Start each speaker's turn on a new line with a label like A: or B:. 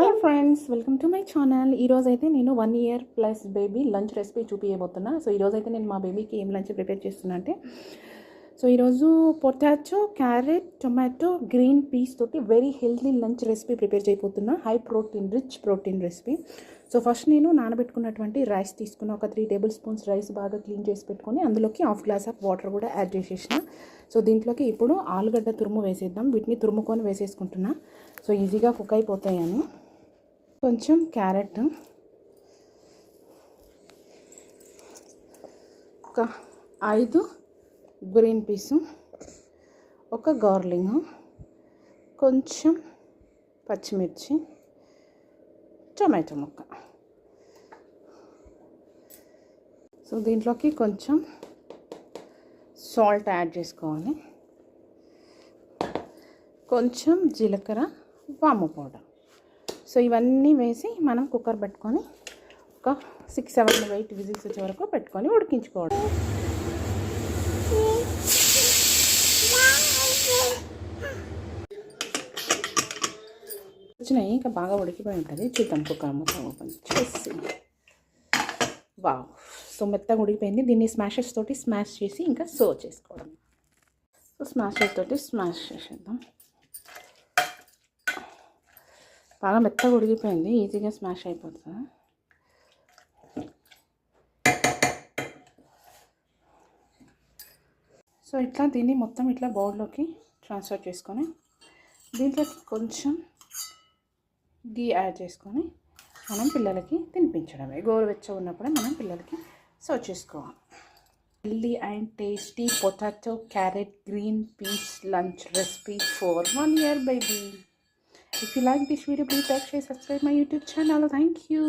A: Hi friends, welcome to my channel. ఈరోజు అయితే నేను 1 year plus baby lunch recipe చూపించబోతున్నా. సో ఈరోజు అయితే నేను మా బేబీకి ఏం లంచ్ ప్రిపేర్ చేస్తున్నా అంటే, సో ఈరోజు potato, carrot, tomato, green peas తోటి very healthy lunch recipe prepare చేయబోతున్నా. High protein, rich protein recipe. So first నేను నానబెట్టుకున్నటువంటి రైస్ తీసుకున్న, ఒక 3 టేబుల్ స్పూన్స్ రైస్ బాగా క్లీన్ చేసి పెట్టుకొని అందులోకి హాఫ్ గ్లాస్ ఆఫ్ వాటర్ కూడా యాడ్ చేసేసిన. సో దీంట్లోకి ఇప్పుడు ఆలుగడ్డ తురుము వేసేద్దాం. వీటిని తురుముకొని వేసేసుకుంటున్నా, సో ఈజీగా కుక్ అయిపోతాయని. కొంచెం క్యారెట్, ఒక 5 గ్రీన్ పీసు, ఒక గార్లింగ్, కొంచెం పచ్చిమిర్చి, టొమాటో ముక్క. సో దీంట్లోకి కొంచెం సాల్ట్ యాడ్ చేసుకోవాలి, కొంచెం జీలకర్ర, వాము పౌడర్. సో ఇవన్నీ వేసి మనం కుక్కర్ పెట్టుకొని ఒక 6-7 8 విజిల్స్ వచ్చే వరకు పెట్టుకొని ఉడికించుకోవడం. వచ్చినాయి, ఇంకా బాగా ఉడికిపోయి ఉంటుంది. చూద్దాం కుక్కర్ మొత్తం ఓపెన్ చేసి. వావ్, సో మెత్తగా ఉడికిపోయింది. దీన్ని స్మాషర్స్ తోటి స్మాష్ చేసి ఇంకా సర్వ్ చేసుకోవడం. సో స్మాషర్ తోటి స్మాష్ చేసేద్దాం. బాగా మెత్తగా ఉడికిపోయింది, ఈజీగా స్మాష్ అయిపోతుంది. సో ఇట్లా దీన్ని మొత్తం ఇట్లా బౌల్లోకి ట్రాన్స్ఫర్ చేసుకొని దీంట్లోకి కొంచెం గీ యాడ్ చేసుకొని మనం పిల్లలకి తినిపించడమే. గోరువెచ్చగా ఉన్నప్పుడే మనం పిల్లలకి సర్వ్ చేసుకోవాలి. Healthy and tasty potato, carrot, green peas lunch recipe for 1 year baby. If you like this video, please like, share, subscribe my YouTube channel. Thank you.